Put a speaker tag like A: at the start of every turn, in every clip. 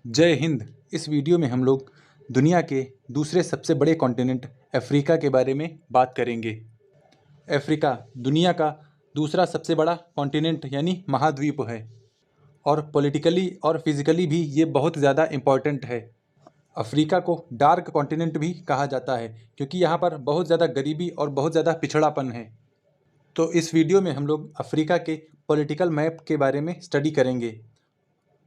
A: जय हिंद। इस वीडियो में हम लोग दुनिया के दूसरे सबसे बड़े कॉन्टिनेंट अफ्रीका के बारे में बात करेंगे। अफ्रीका दुनिया का दूसरा सबसे बड़ा कॉन्टिनेंट यानी महाद्वीप है और पॉलिटिकली और फिजिकली भी ये बहुत ज़्यादा इम्पॉर्टेंट है। अफ्रीका को डार्क कॉन्टिनेंट भी कहा जाता है क्योंकि यहाँ पर बहुत ज़्यादा गरीबी और बहुत ज़्यादा पिछड़ापन है। तो इस वीडियो में हम लोग अफ्रीका के पॉलिटिकल मैप के बारे में स्टडी करेंगे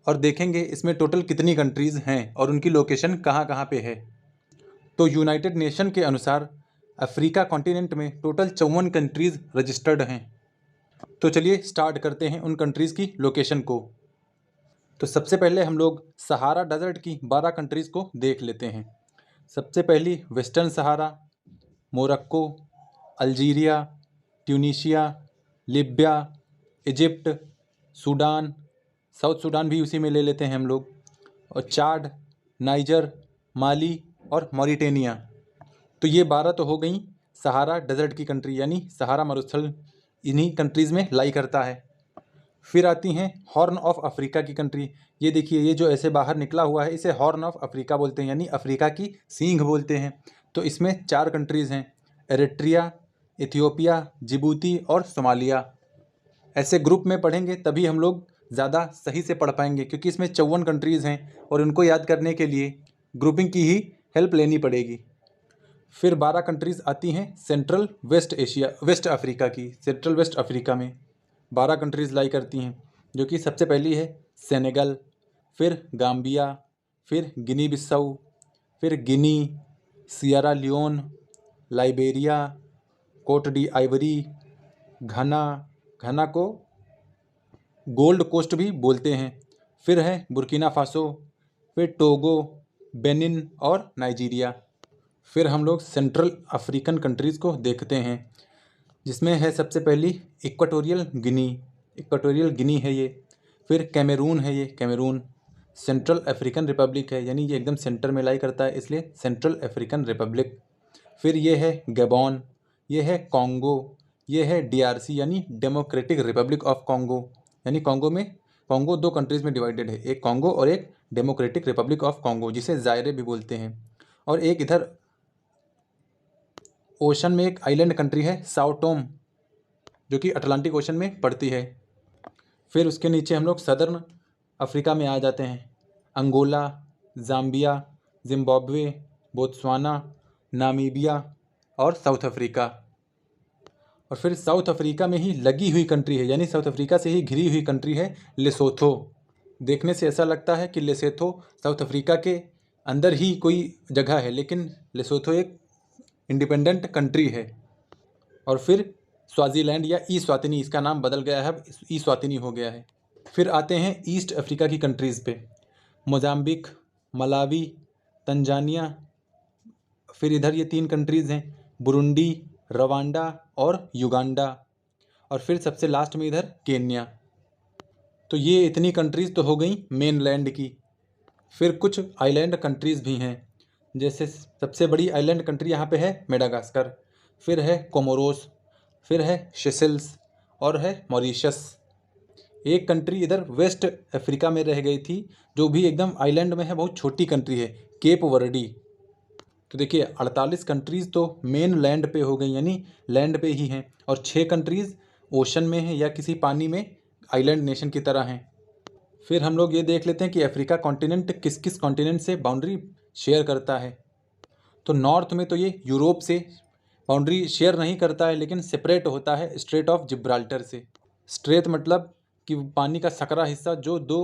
A: और देखेंगे इसमें टोटल कितनी कंट्रीज़ हैं और उनकी लोकेशन कहाँ कहाँ पे है। तो यूनाइटेड नेशन के अनुसार अफ्रीका कॉन्टिनेंट में टोटल 54 कंट्रीज़ रजिस्टर्ड हैं। तो चलिए स्टार्ट करते हैं उन कंट्रीज़ की लोकेशन को। तो सबसे पहले हम लोग सहारा डेजर्ट की 12 कंट्रीज़ को देख लेते हैं। सबसे पहली Western Sahara, Morocco, Algeria, Tunisia, Libya, Egypt, Sudan, South Sudan भी उसी में ले लेते हैं हम लोग, और चाड, नाइजर, माली और मॉरिटेनिया। तो ये 12 तो हो गई सहारा डेजर्ट की कंट्री यानी सहारा मरुस्थल इन्हीं कंट्रीज़ में लाई करता है। फिर आती हैं हॉर्न ऑफ अफ्रीका की कंट्री। ये देखिए, ये जो ऐसे बाहर निकला हुआ है इसे हॉर्न ऑफ अफ्रीका बोलते हैं यानी अफ्रीका की सींग बोलते हैं। तो इसमें 4 कंट्रीज़ हैं, एरिट्रिया, इथियोपिया, जिबूती और सोमालिया। ऐसे ग्रुप में पढ़ेंगे तभी हम लोग ज़्यादा सही से पढ़ पाएंगे क्योंकि इसमें 54 कंट्रीज़ हैं और उनको याद करने के लिए ग्रुपिंग की ही हेल्प लेनी पड़ेगी। फिर 12 कंट्रीज़ आती हैं सेंट्रल वेस्ट अफ्रीका की। सेंट्रल वेस्ट अफ्रीका में 12 कंट्रीज़ लाई करती हैं, जो कि सबसे पहली है सेनेगल, फिर गाम्बिया, फिर गिनी बिसाऊ, फिर Guinea, Sierra Leone, Liberia, Cote d'Ivoire Ghana Gold Coast भी बोलते हैं, फिर है बुर्किना फासो, फिर टोगो, बेनिन और नाइजीरिया। फिर हम लोग सेंट्रल अफ्रीकन कंट्रीज़ को देखते हैं, जिसमें है सबसे पहली इक्वाटोरियल गिनी है ये। फिर कैमरून है, ये कैमरून। सेंट्रल अफ्रीकन रिपब्लिक है यानी ये एकदम सेंटर में लाई करता है इसलिए सेंट्रल अफ्रीकन रिपब्लिक। फिर ये है गैबोन, ये है कॉन्गो, ये है डीआरसी यानी डेमोक्रेटिक रिपब्लिक ऑफ कॉन्गो। यानी कॉन्गो 2 कंट्रीज़ में डिवाइडेड है, एक कॉन्गो और एक डेमोक्रेटिक रिपब्लिक ऑफ कॉन्गो, जिसे जायरे भी बोलते हैं। और एक इधर ओशन में एक आइलैंड कंट्री है साओ टोम, जो कि अटलांटिक ओशन में पड़ती है। फिर उसके नीचे हम लोग सदर्न अफ्रीका में आ जाते हैं, Angola, Zambia, Zimbabwe, Botswana, Namibia और साउथ अफ्रीका। और फिर साउथ अफ्रीका में ही लगी हुई कंट्री है यानी साउथ अफ्रीका से ही घिरी हुई कंट्री है लेसोथो। देखने से ऐसा लगता है कि लेसोथो साउथ अफ्रीका के अंदर ही कोई जगह है, लेकिन लेसोथो एक इंडिपेंडेंट कंट्री है। और फिर स्वाजीलैंड या ई स्वातिनी, इसका नाम बदल गया है, अब ई स्वातिनी हो गया है। फिर आते हैं ईस्ट अफ्रीका की कंट्रीज़ पे, मोजाम्बिक, मलावी, तंजानिया। फिर इधर ये 3 कंट्रीज़ हैं, बुरुंडी, रवांडा और युगांडा। और फिर सबसे लास्ट में इधर केन्या। तो ये इतनी कंट्रीज़ तो हो गई मेन लैंड की। फिर कुछ आइलैंड कंट्रीज़ भी हैं, जैसे सबसे बड़ी आइलैंड कंट्री यहाँ पे है मेडागास्कर, फिर है कोमोरोस, फिर है सेशेल्स और है मॉरिशस। एक कंट्री इधर वेस्ट अफ्रीका में रह गई थी जो भी एकदम आइलैंड में है, बहुत छोटी कंट्री है, केप वर्डी। तो देखिए 48 कंट्रीज़ तो मेन लैंड पे हो गई यानी लैंड पे ही हैं, और 6 कंट्रीज़ ओशन में हैं या किसी पानी में आइलैंड नेशन की तरह हैं। फिर हम लोग ये देख लेते हैं कि अफ्रीका कॉन्टिनेंट किस किस कॉन्टिनेंट से बाउंड्री शेयर करता है। तो नॉर्थ में तो ये यूरोप से बाउंड्री शेयर नहीं करता है, लेकिन सेपरेट होता है स्ट्रेट ऑफ जिब्राल्टर से। स्ट्रेट मतलब कि पानी का सकरा हिस्सा जो 2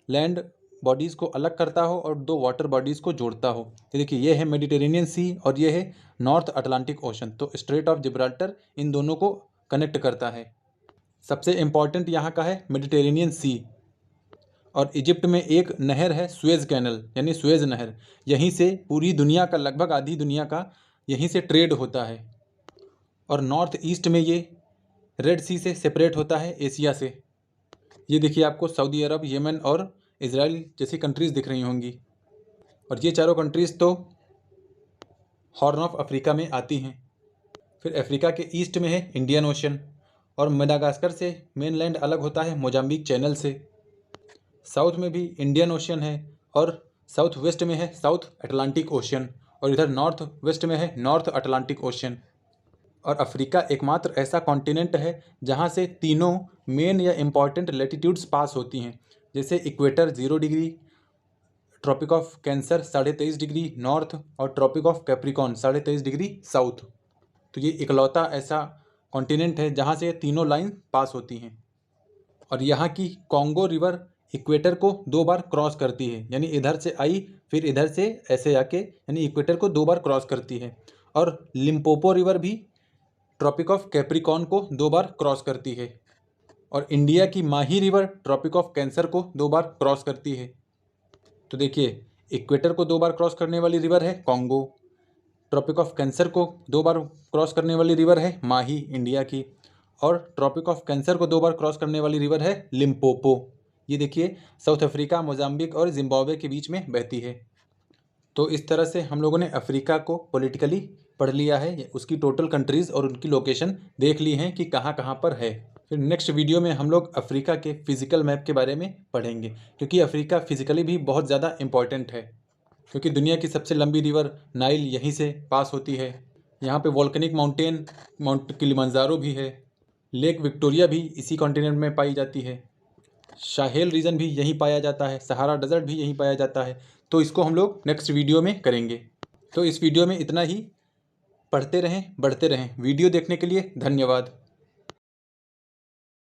A: लैंड बॉडीज़ को अलग करता हो और 2 वाटर बॉडीज़ को जोड़ता हो। तो देखिए ये है मेडिटेरेनियन सी और ये है नॉर्थ अटलांटिक ओशन। तो स्ट्रेट ऑफ जिब्राल्टर इन दोनों को कनेक्ट करता है। सबसे इम्पॉर्टेंट यहाँ का है मेडिटेरेनियन सी। और इजिप्ट में एक नहर है सुएज़ कैनल यानी सुएज़ नहर, यहीं से पूरी दुनिया का लगभग आधी दुनिया का यहीं से ट्रेड होता है। और नॉर्थ ईस्ट में ये रेड सी से सेपरेट होता है एशिया से। ये देखिए आपको सऊदी अरब, येमन और इजराइल जैसी कंट्रीज़ दिख रही होंगी। और ये चारों कंट्रीज़ तो हॉर्न ऑफ अफ्रीका में आती हैं। फिर अफ्रीका के ईस्ट में है इंडियन ओशन, और मेडागास्कर से मेनलैंड अलग होता है मोजाम्बिक चैनल से। साउथ में भी इंडियन ओशन है और साउथ वेस्ट में है साउथ अटलांटिक ओशियन, और इधर नॉर्थ वेस्ट में है नॉर्थ अटलांटिक ओशियन। और अफ्रीका एकमात्र ऐसा कॉन्टिनेंट है जहाँ से तीनों मेन या इम्पॉर्टेंट लैटिट्यूड्स पास होती हैं, जैसे equator 0 degree, Tropic of Cancer 23.5 degree north, और Tropic of Capricorn 23.5 degree south. तो ये इकलौता ऐसा कॉन्टिनेंट है जहाँ से ये तीनों लाइन पास होती हैं। और यहाँ की कॉन्गो रिवर इक्वेटर को 2 बार क्रॉस करती है, यानी इधर से आई फिर इधर से ऐसे आके यानी इक्वेटर को 2 बार क्रॉस करती है। और लिम्पोपो रिवर भी ट्रॉपिक ऑफ कैप्रिकॉन को 2 बार क्रॉस करती है। और इंडिया की माही रिवर ट्रॉपिक ऑफ कैंसर को 2 बार क्रॉस करती है। तो देखिए, इक्वेटर को 2 बार क्रॉस करने वाली रिवर है कॉन्गो, ट्रॉपिक ऑफ कैंसर को 2 बार क्रॉस करने वाली रिवर है माही इंडिया की, और ट्रॉपिक ऑफ कैंसर को 2 बार क्रॉस करने वाली रिवर है लिम्पोपो। ये देखिए साउथ अफ्रीका, मोजाम्बिक और जिम्बाब्वे के बीच में बहती है। तो इस तरह से हम लोगों ने अफ्रीका को पॉलिटिकली पढ़ लिया है, उसकी टोटल कंट्रीज़ और उनकी लोकेशन देख ली हैं कि कहाँ कहाँ पर है। फिर नेक्स्ट वीडियो में हम लोग अफ्रीका के फिजिकल मैप के बारे में पढ़ेंगे, क्योंकि अफ्रीका फिजिकली भी बहुत ज़्यादा इम्पॉर्टेंट है, क्योंकि दुनिया की सबसे लंबी रिवर नाइल यहीं से पास होती है। यहाँ पे वॉल्केनिक माउंटेन माउंट किलिमंजारो भी है, लेक विक्टोरिया भी इसी कॉन्टिनेंट में पाई जाती है, साहेल रीजन भी यहीं पाया जाता है, सहारा डेजर्ट भी यहीं पाया जाता है। तो इसको हम लोग नेक्स्ट वीडियो में करेंगे। तो इस वीडियो में इतना ही। पढ़ते रहें, बढ़ते रहें। वीडियो देखने के लिए धन्यवाद।